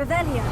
Revelia.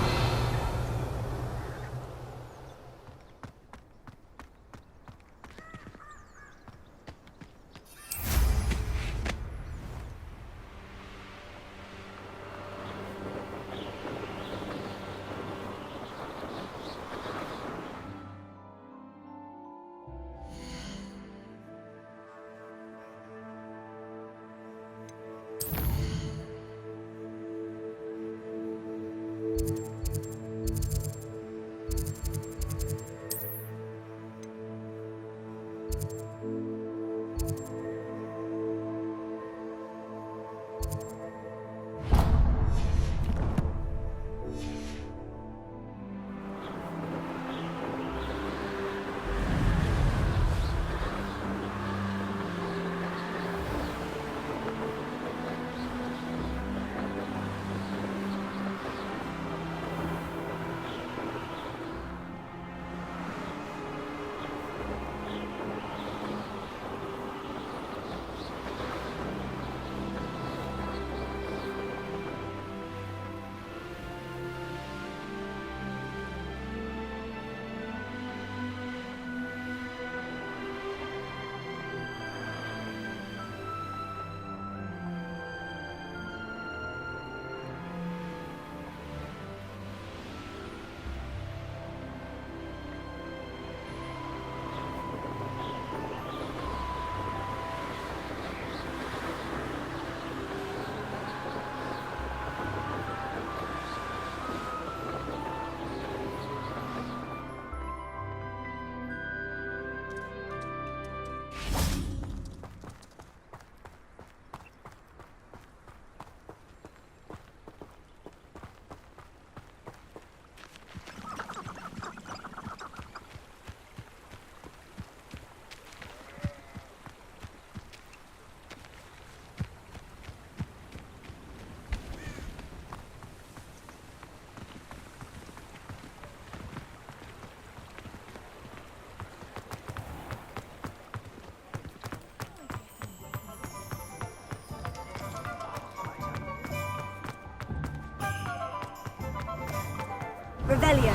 Revelia.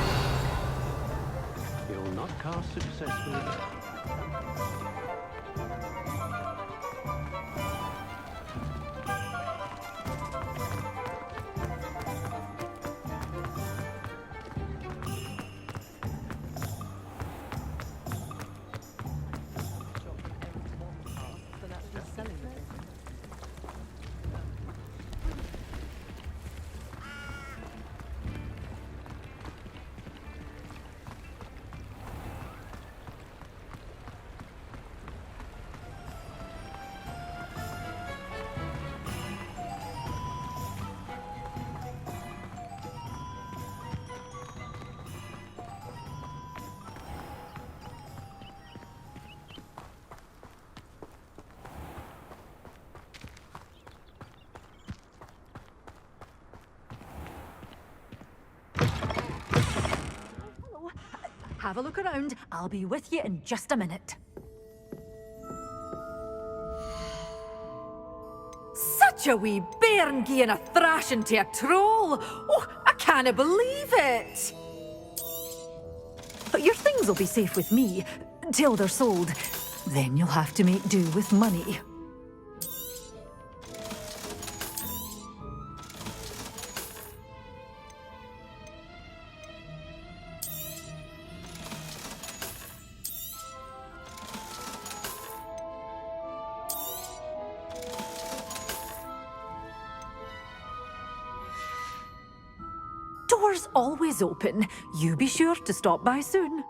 You'll not cast successfully. Have a look around. I'll be with you in just a minute. Such a wee bairn gieing a thrashing to a troll! Oh, I can't believe it! But your things will be safe with me, till they're sold. Then you'll have to make do with money. Doors always open. You be sure to stop by soon.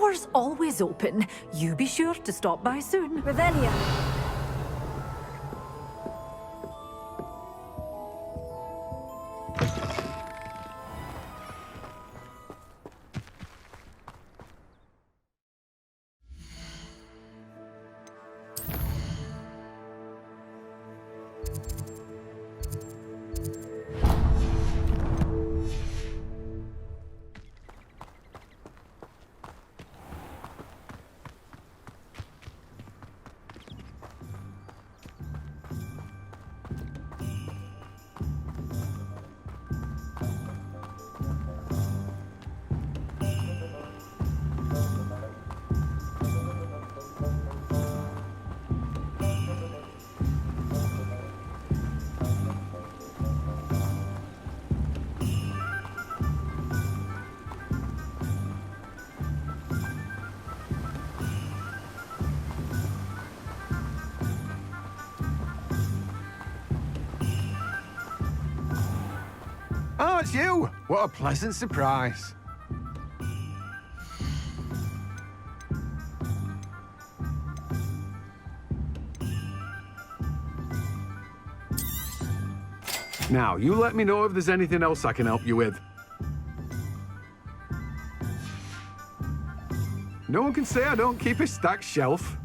door's always open. You be sure to stop by soon. Revelia. Oh, it's you! What a pleasant surprise. Now, you let me know if there's anything else I can help you with. No one can say I don't keep a stacked shelf.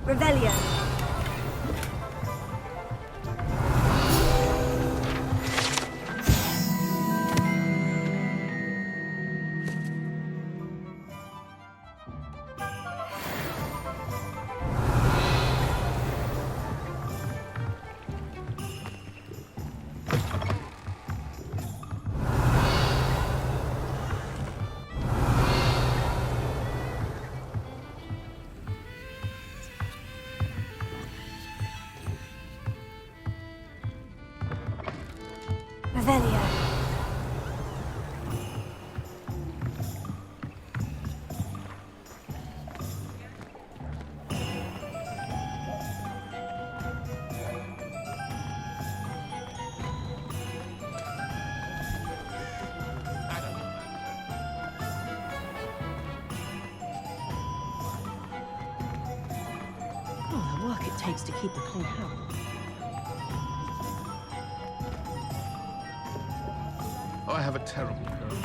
Revelia. Revelia. Oh, the work it takes to keep a clean house. I have a terrible cold.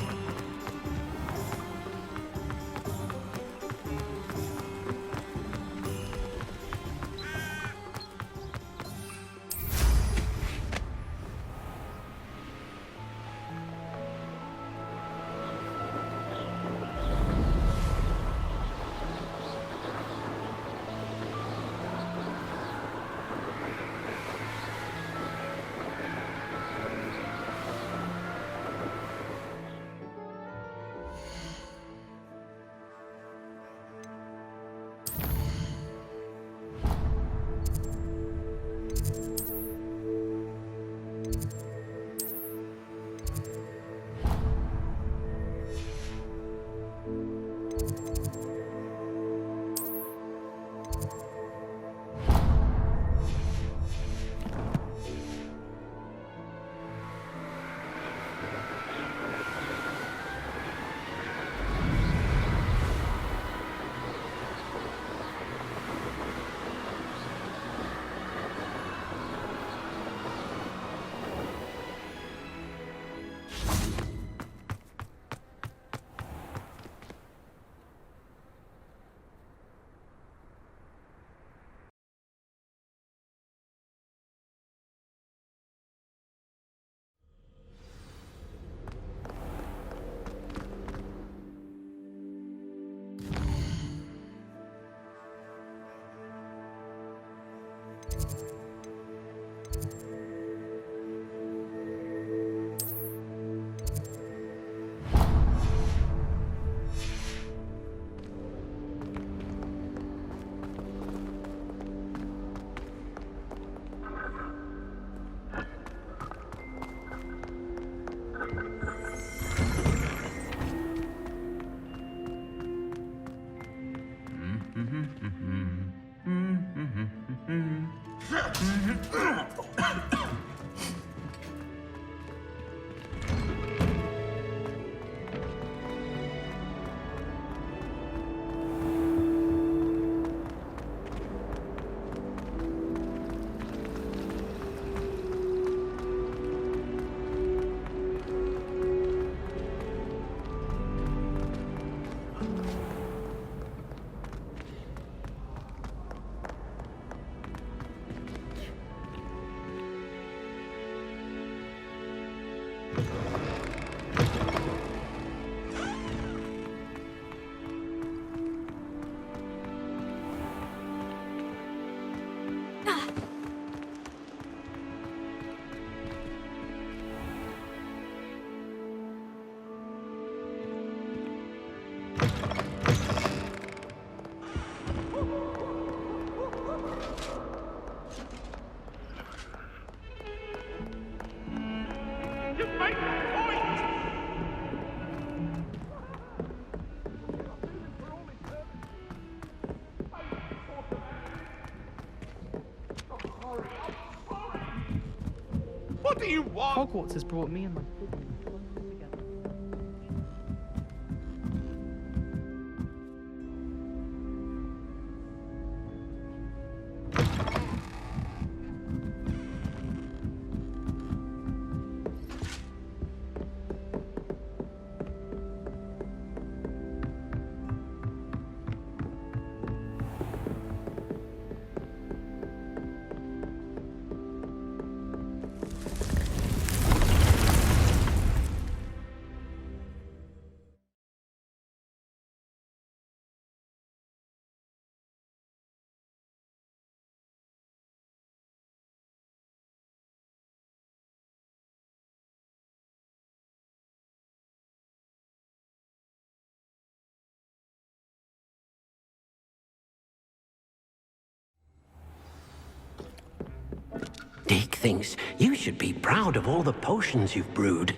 What do you want? Hogwarts has brought me and my siblings closer together. Dick thinks you should be proud of all the potions you've brewed.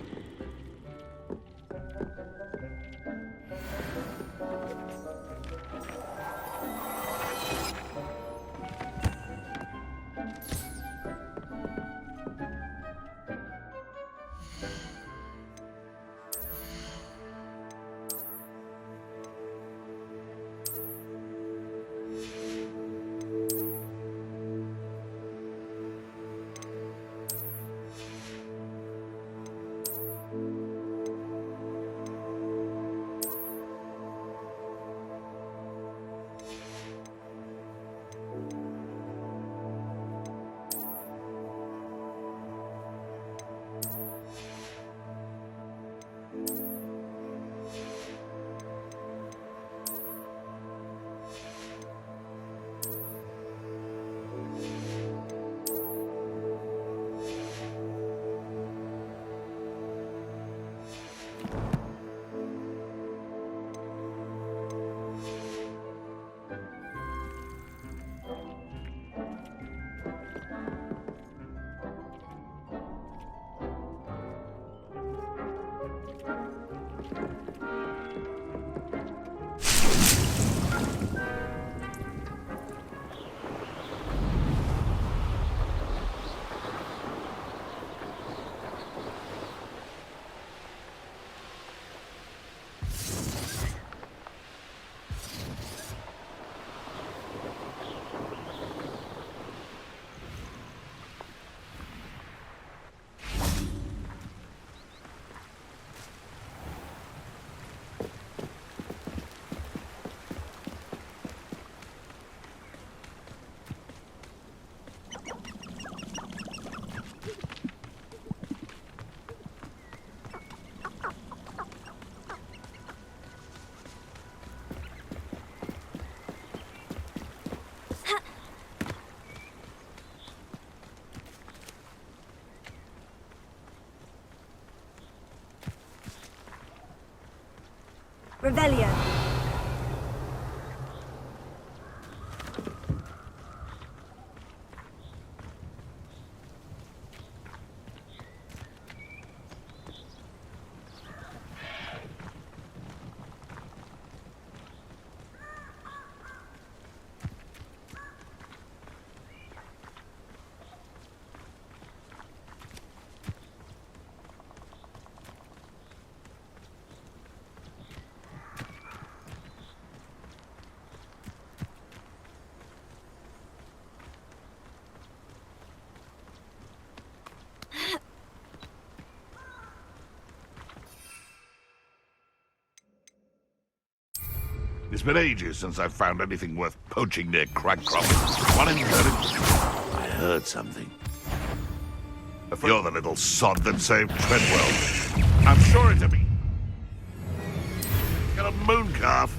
Revelio. It's been ages since I've found anything worth poaching near Cragcroft. One in I heard something. You're the little sod that saved Treadwell. I'm sure it's a me. Got a moon calf.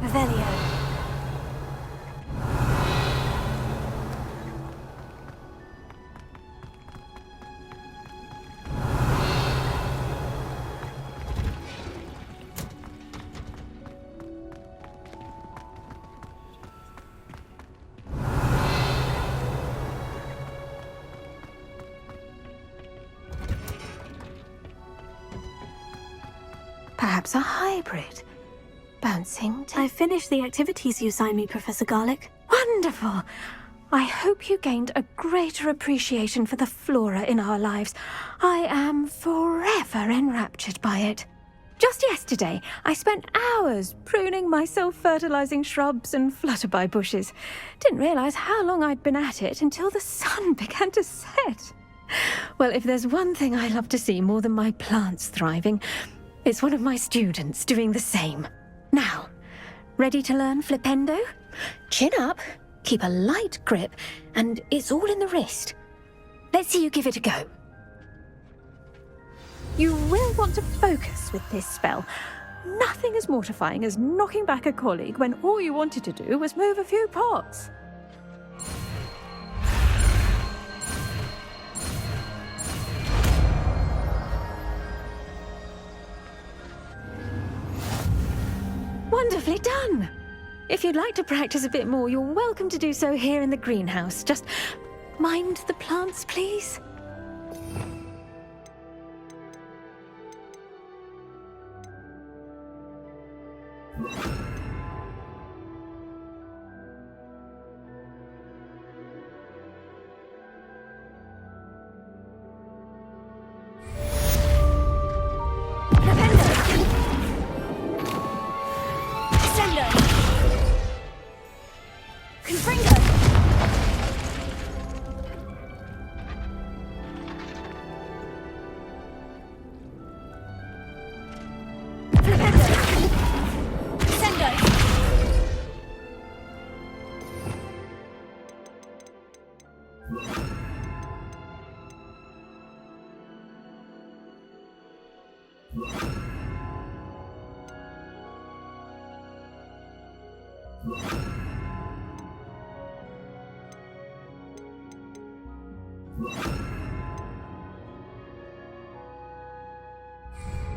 Revelio. Perhaps a hybrid. Bouncing to... I finished the activities you signed me, Professor Garlick. Wonderful! I hope you gained a greater appreciation for the flora in our lives. I am forever enraptured by it. Just yesterday, I spent hours pruning my self-fertilizing shrubs and flutterby bushes. Didn't realize how long I'd been at it until the sun began to set. Well, if there's one thing I love to see more than my plants thriving, it's one of my students doing the same. Now, ready to learn Flipendo? Chin up, keep a light grip, and it's all in the wrist. Let's see you give it a go. You will want to focus with this spell. Nothing as mortifying as knocking back a colleague when all you wanted to do was move a few pots. Wonderfully done! If you'd like to practice a bit more, you're welcome to do so here in the greenhouse. Just mind the plants, please.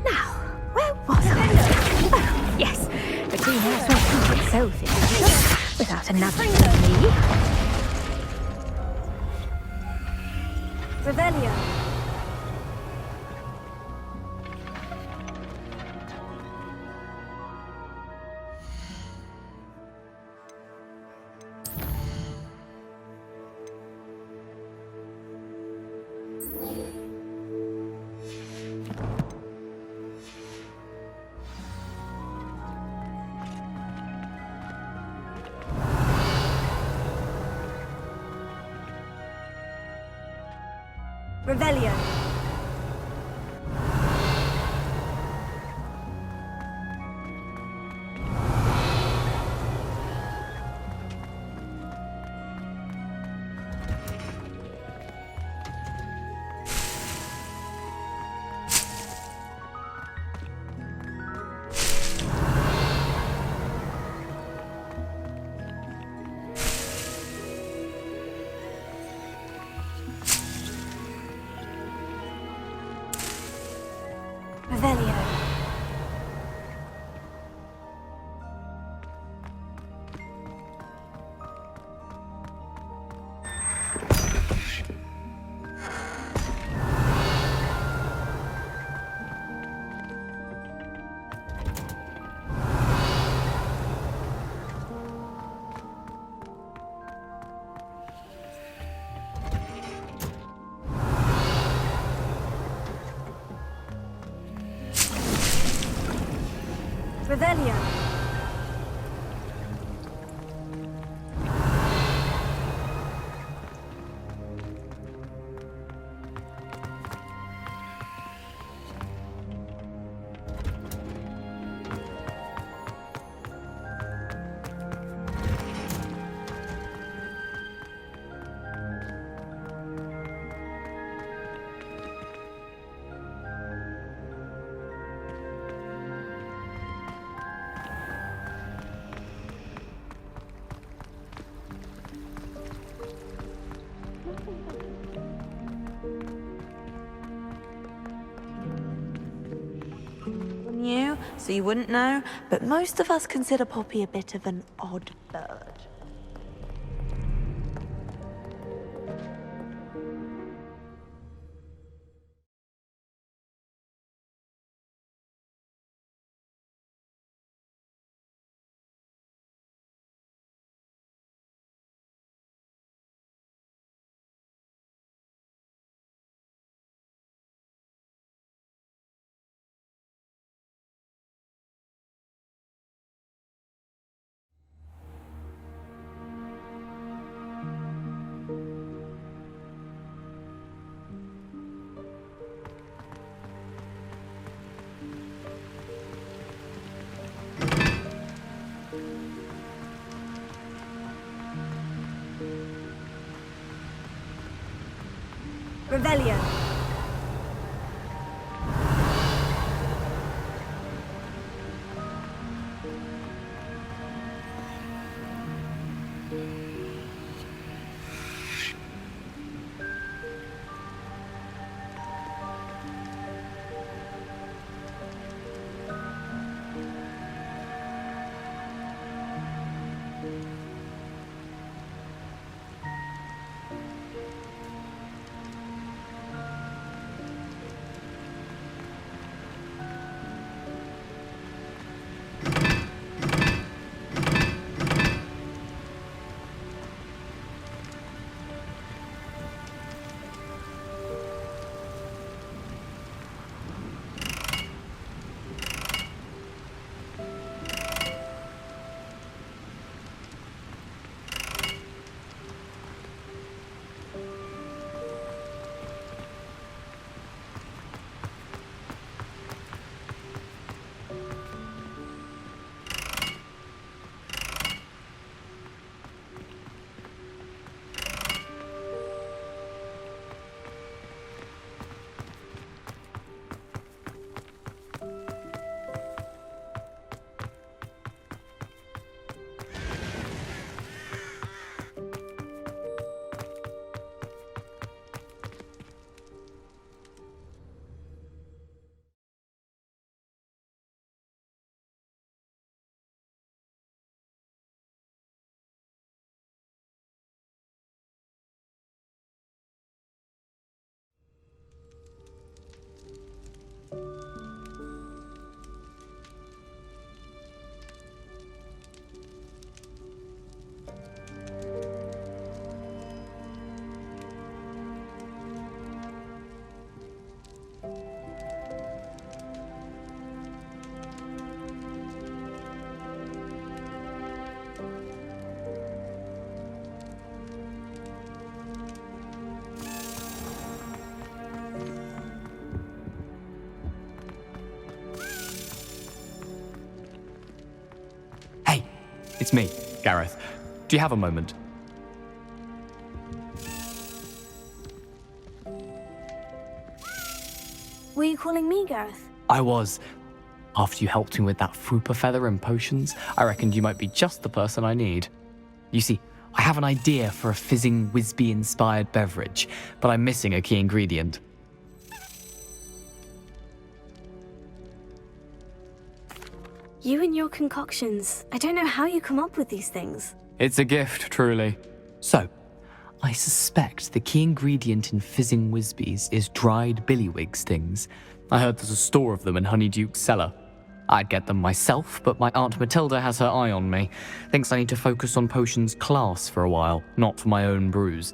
Now, where was I? Oh, yes, the greenhouse won't keep itself in without another me. Revelio. Revelio. Revelio. Revelio. New, so you wouldn't know, but most of us consider Poppy a bit of an odd bird. Revelio. it's me, Gareth. Do you have a moment? Were you calling me, Gareth? I was. After you helped me with that Fupa feather and potions, I reckoned you might be just the person I need. You see, I have an idea for a fizzing Whizbee-inspired beverage, but I'm missing a key ingredient. You and your concoctions. I don't know how you come up with these things. It's a gift, truly. So, I suspect the key ingredient in fizzing Whizbees is dried billywig stings. I heard there's a store of them in Honeyduke's cellar. I'd get them myself, but my Aunt Matilda has her eye on me. Thinks I need to focus on potions class for a while, not for my own brews.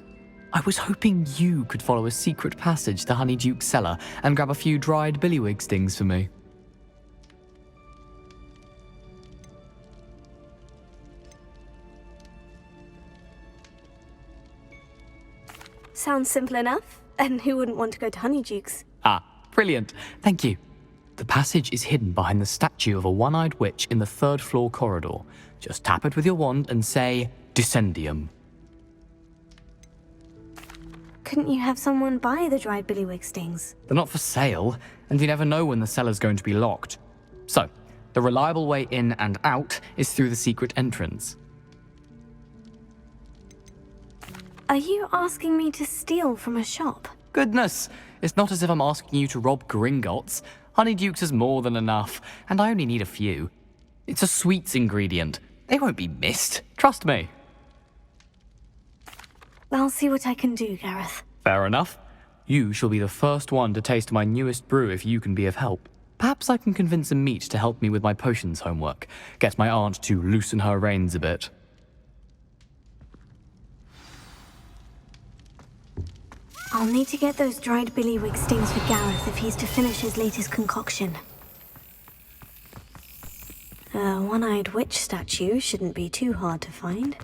I was hoping you could follow a secret passage to Honeyduke's cellar and grab a few dried billywig stings for me. Sounds simple enough. And who wouldn't want to go to Honeyduke's? Ah, brilliant. Thank you. The passage is hidden behind the statue of a one-eyed witch in the third-floor corridor. Just tap it with your wand and say, Descendium. Couldn't you have someone buy the dried billywig stings? They're not for sale, and you never know when the cellar's going to be locked. So, the reliable way in and out is through the secret entrance. Are you asking me to steal from a shop? Goodness, it's not as if I'm asking you to rob Gringotts. Honeyduke's is more than enough, and I only need a few. It's a sweets ingredient. They won't be missed. Trust me. I'll see what I can do, Gareth. Fair enough. You shall be the first one to taste my newest brew if you can be of help. Perhaps I can convince a meat to help me with my potions homework. Get my aunt to loosen her reins a bit. I'll need to get those dried billywig stings for Gareth if he's to finish his latest concoction. A one-eyed witch statue shouldn't be too hard to find.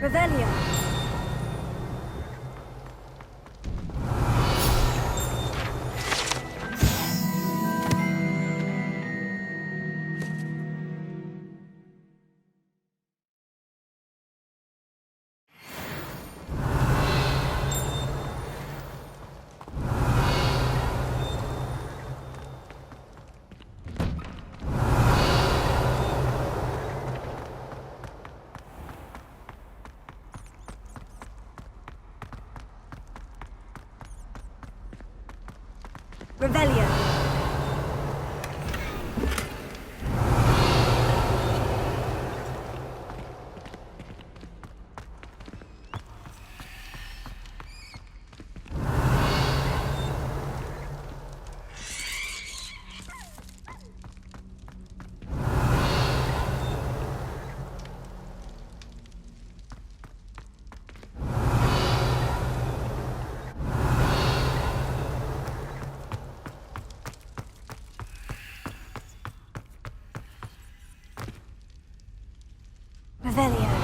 Revelio. Revelio. Revelio.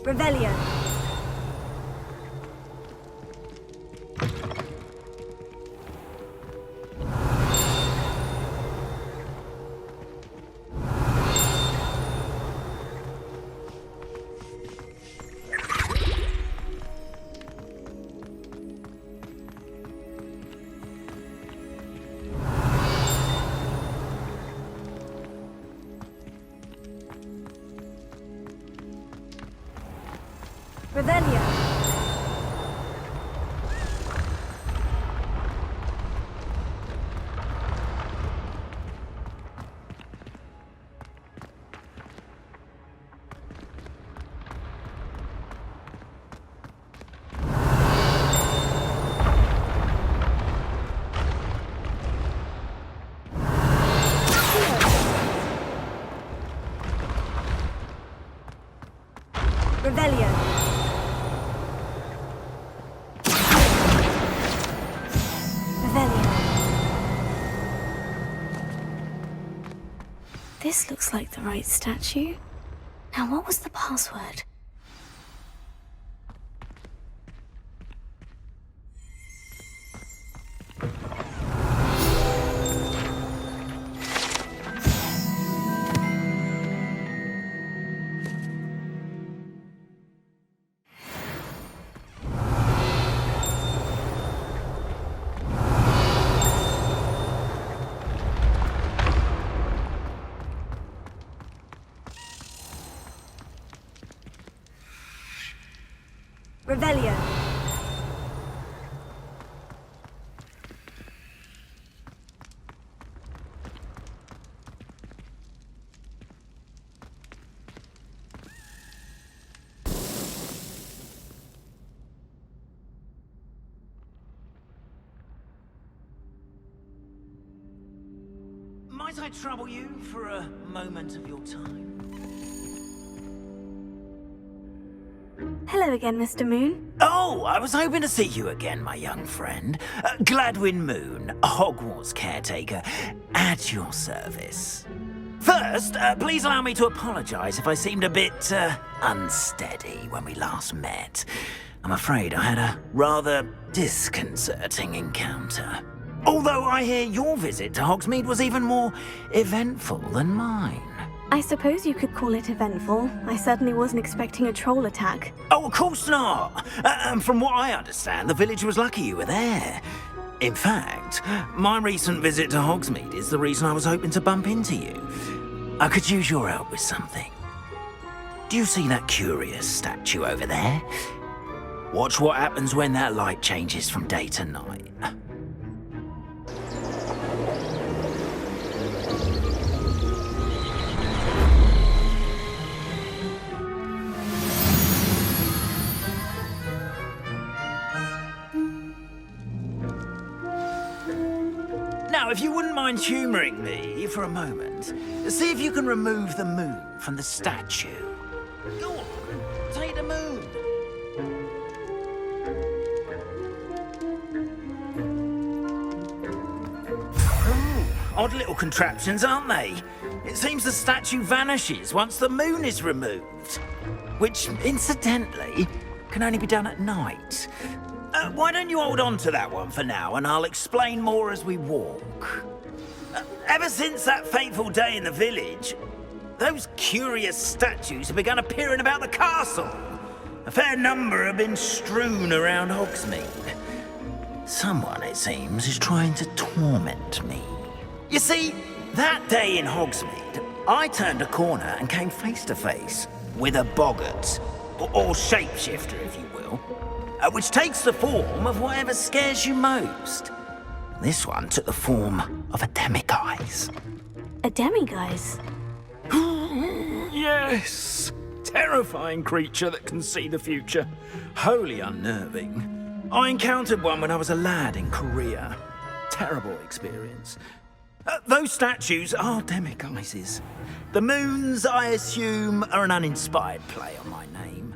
Revelio. Revelio. Revelio. This looks like the right statue. Now, what was the password? Revelio. Might I trouble you for a moment of your time? Hello again, Mr. Moon. Oh, I was hoping to see you again, my young friend. Gladwin Moon, Hogwarts caretaker, at your service. First, please allow me to apologize if I seemed a bit, unsteady when we last met. I'm afraid I had a rather disconcerting encounter. Although I hear your visit to Hogsmeade was even more eventful than mine. I suppose you could call it eventful. I certainly wasn't expecting a troll attack. Oh, of course not. And from what I understand, the village was lucky you were there. In fact, my recent visit to Hogsmeade is the reason I was hoping to bump into you. I could use your help with something. Do you see that curious statue over there? Watch what happens when that light changes from day to night. Now, if you wouldn't mind humouring me for a moment, see if you can remove the moon from the statue. Go on, take the moon. Oh, odd little contraptions, aren't they? It seems the statue vanishes once the moon is removed. Which, incidentally, can only be done at night. Why don't you hold on to that one for now, and I'll explain more as we walk. Ever since that fateful day in the village, those curious statues have begun appearing about the castle. A fair number have been strewn around Hogsmeade. Someone, it seems, is trying to torment me. You see, that day in Hogsmeade, I turned a corner and came face to face with a boggart, or shapeshifter, if you will. Which takes the form of whatever scares you most. This one took the form of a demiguise. A demiguise? Yes! Terrifying creature that can see the future. Wholly unnerving. I encountered one when I was a lad in Korea. Terrible experience. Those statues are demiguises. The moons, I assume, are an uninspired play on my name.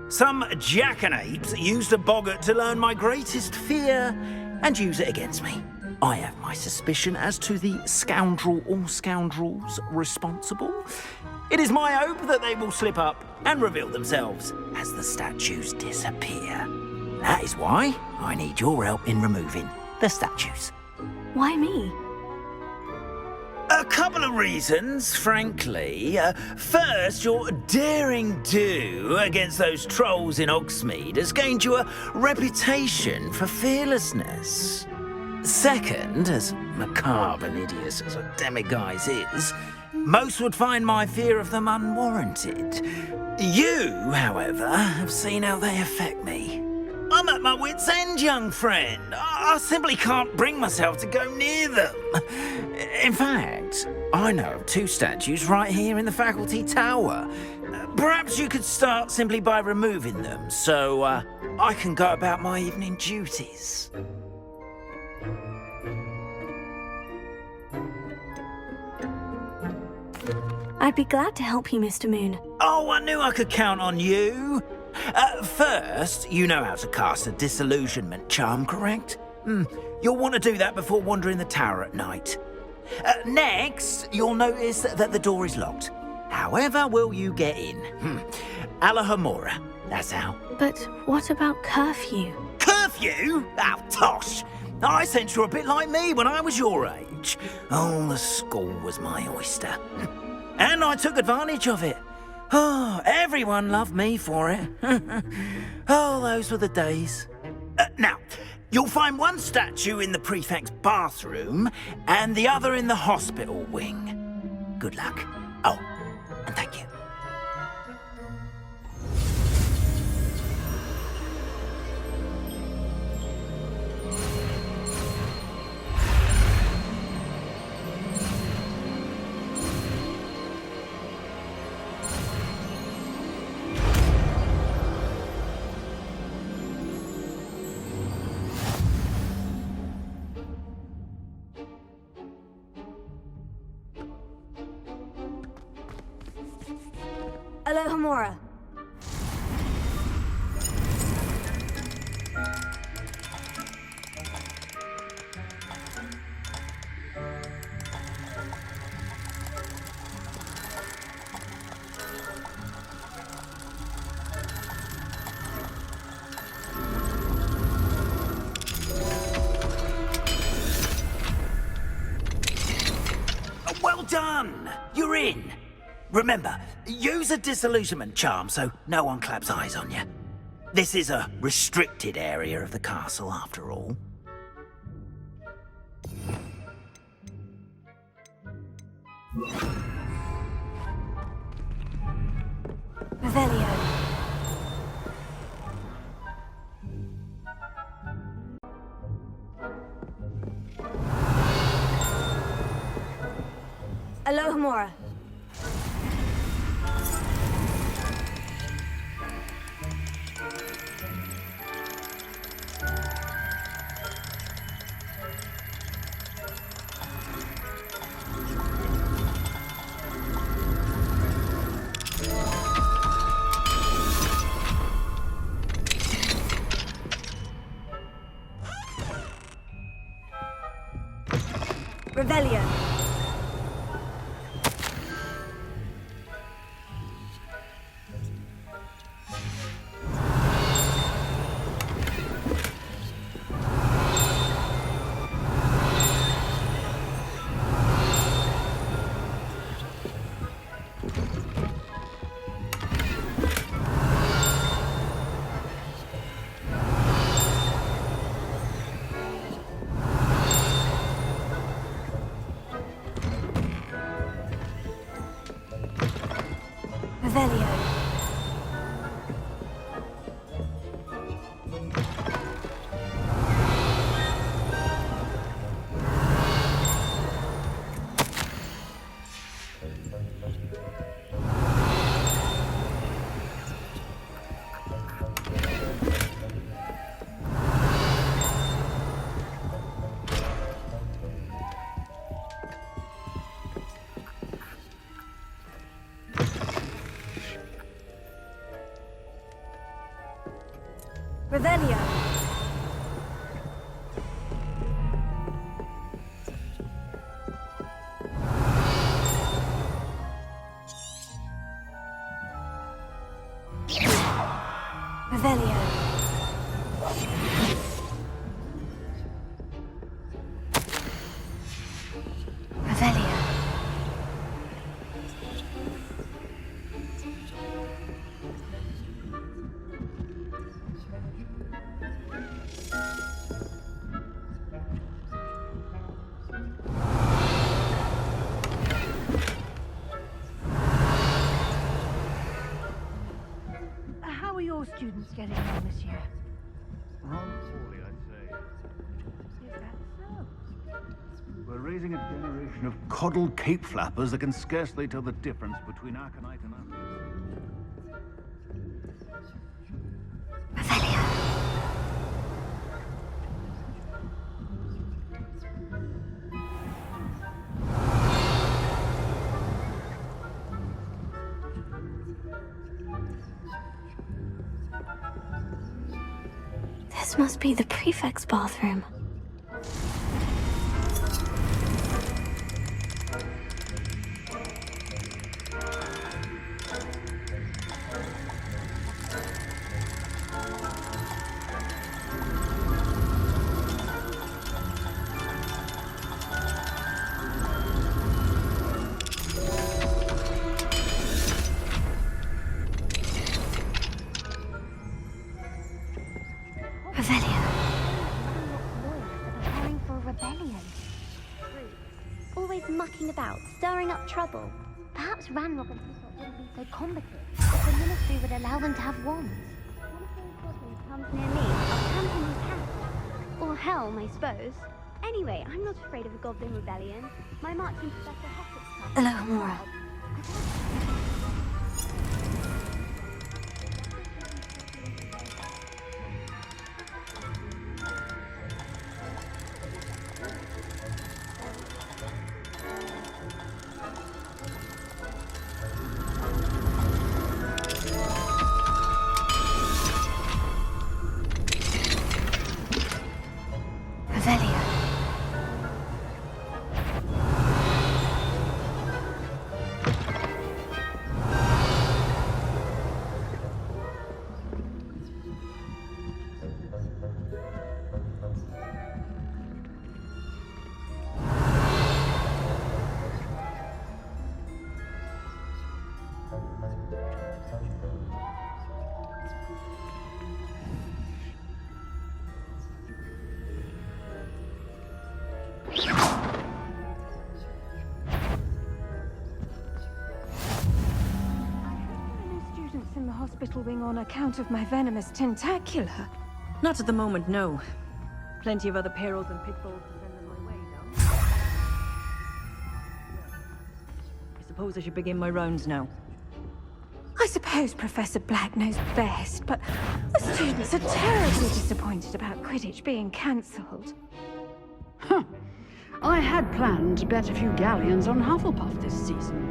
Some jackanapes used a boggart to learn my greatest fear and use it against me. I have my suspicion as to the scoundrel or scoundrels responsible. It is my hope that they will slip up and reveal themselves as the statues disappear. That is why I need your help in removing the statues. Why me? A couple of reasons, frankly. First, your daring do against those trolls in Hogsmeade has gained you a reputation for fearlessness. Second, as macabre and hideous as a demiguise is, most would find my fear of them unwarranted. You, however, have seen how they affect me. I'm at my wit's end, young friend. I simply can't bring myself to go near them. In fact, I know of 2 statues right here in the faculty tower. Perhaps you could start simply by removing them, so I can go about my evening duties. I'd be glad to help you, Mr. Moon. Oh, I knew I could count on you. First, you know how to cast a disillusionment charm, correct? You'll want to do that before wandering the tower at night. Next, you'll notice that the door is locked. However will you get in? Alahomora, that's how. But what about curfew? Curfew? Oh, tosh! I sense you're a bit like me when I was your age. Oh, the school was my oyster. And I took advantage of it. Oh, everyone loved me for it. Oh, those were the days. Now, you'll find one statue in the prefect's bathroom and the other in the hospital wing. Good luck. Oh, and thank you. Alohomora. Well done! You're in. Remember, use a disillusionment charm so no one claps eyes on you. This is a restricted area of the castle, after all. Revelio. Alohomora. Revelio. Revelio. Revelio. Revelio. Revelio. How are your students getting on this year? Rather poorly, I'd say. Is that so? We're raising a generation of coddled cape flappers that can scarcely tell the difference between Arcanite and This must be the prefect's bathroom. Preparing for a rebellion. Always mucking about, stirring up trouble. Perhaps Ranrock and Peacock wouldn't be so combative if the ministry would allow them to have wands. One of those goblins comes near me, I'll camp in his house. Or Helm, I suppose. Anyway, I'm not afraid of a goblin rebellion. My marching Professor Hogwarts. Alohomora. In the hospital wing on account of my venomous tentacula. Not at the moment, no. Plenty of other perils and pitfalls to send them my way, though. I suppose I should begin my rounds now. I suppose Professor Black knows best, but the students are terribly disappointed about Quidditch being cancelled. Huh. I had planned to bet a few galleons on Hufflepuff this season.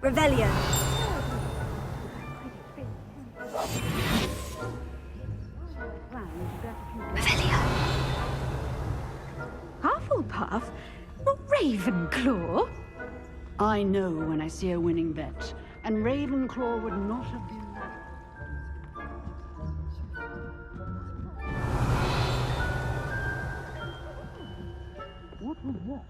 Revelio. Revelio. Hufflepuff? Not Ravenclaw? I know when I see a winning bet, and Ravenclaw would not have been. What was what?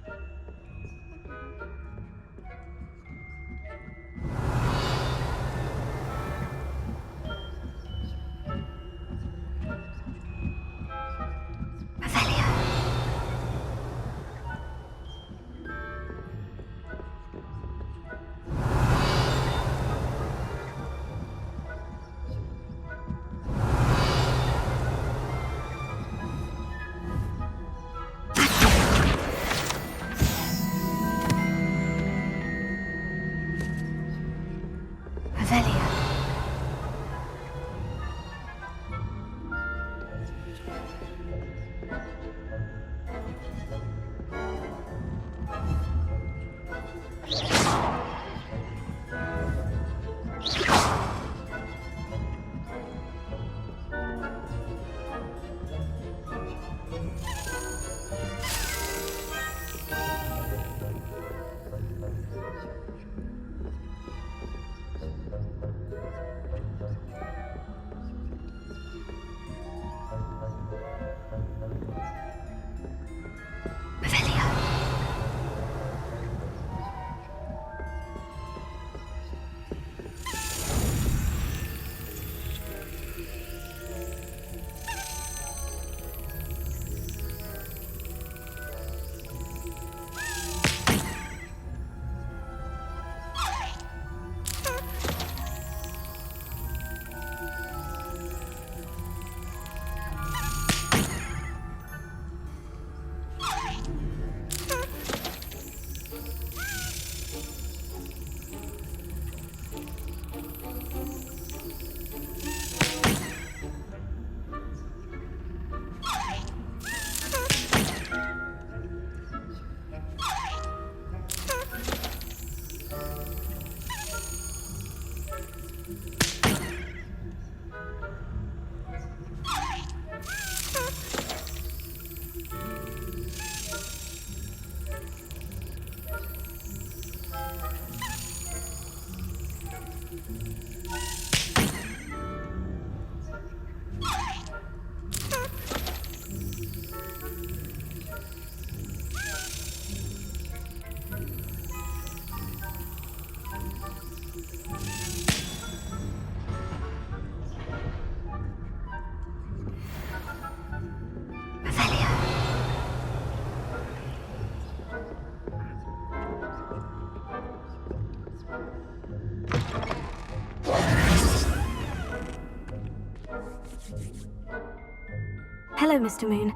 Hello, Mr. Moon.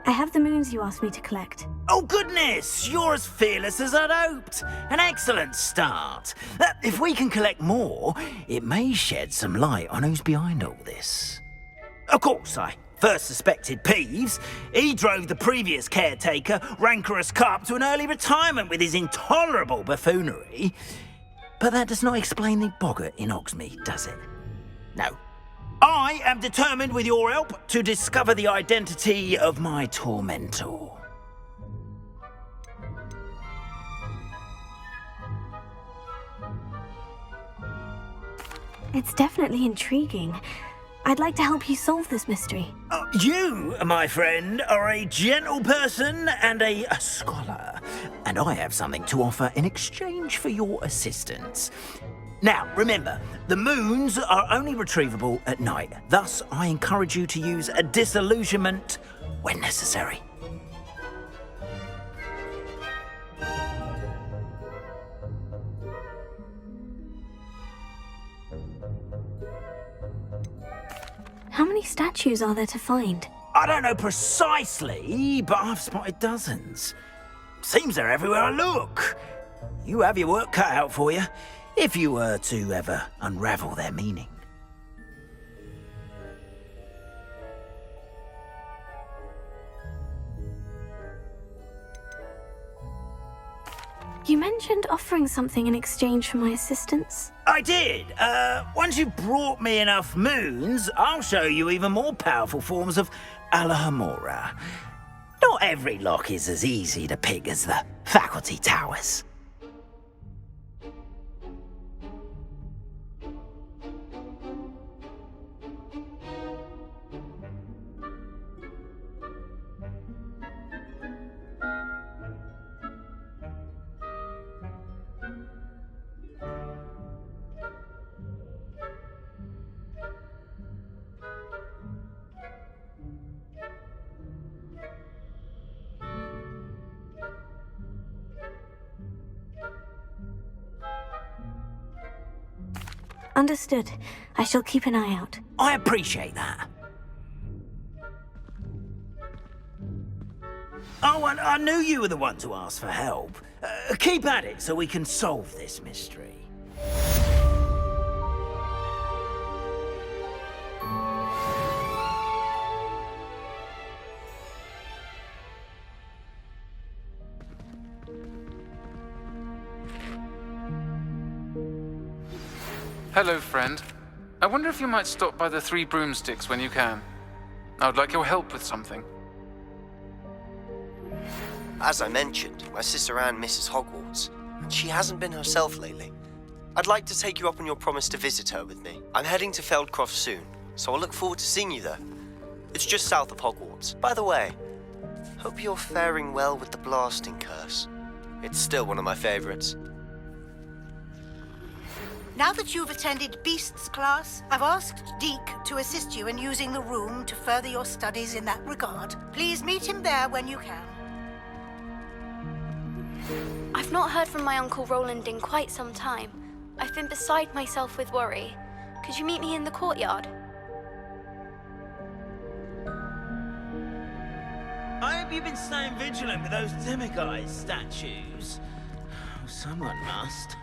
I have the moons you asked me to collect. Oh, goodness! You're as fearless as I'd hoped. An excellent start. If we can collect more, it may shed some light on who's behind all this. Of course, I first suspected Peeves. He drove the previous caretaker, Rancorous Carp, to an early retirement with his intolerable buffoonery. But that does not explain the boggart in Hogsmeade, does it? No. I am determined, with your help, to discover the identity of my tormentor. It's definitely intriguing. I'd like to help you solve this mystery. You, my friend, are a gentle person and a scholar, and I have something to offer in exchange for your assistance. Now, remember, the moons are only retrievable at night. Thus, I encourage you to use a disillusionment when necessary. How many statues are there to find? I don't know precisely, but I've spotted dozens. Seems they're everywhere I look. You have your work cut out for you, if you were to ever unravel their meaning. You mentioned offering something in exchange for my assistance. I did. Once you've brought me enough moons, I'll show you even more powerful forms of Alohomora. Not every lock is as easy to pick as the faculty towers. Understood. I shall keep an eye out. I appreciate that. Oh, and I knew you were the one to ask for help. Keep at it so we can solve this mystery. Hello, friend. I wonder if you might stop by the Three Broomsticks when you can. I would like your help with something. As I mentioned, my sister Anne misses Hogwarts, and she hasn't been herself lately. I'd like to take you up on your promise to visit her with me. I'm heading to Feldcroft soon, so I'll look forward to seeing you there. It's just south of Hogwarts. By the way, hope you're faring well with the blasting curse. It's still one of my favorites. Now that you've attended Beasts class, I've asked Deke to assist you in using the room to further your studies in that regard. Please meet him there when you can. I've not heard from my Uncle Roland in quite some time. I've been beside myself with worry. Could you meet me in the courtyard? I hope you've been staying vigilant with those demiguise statues. Oh, someone must.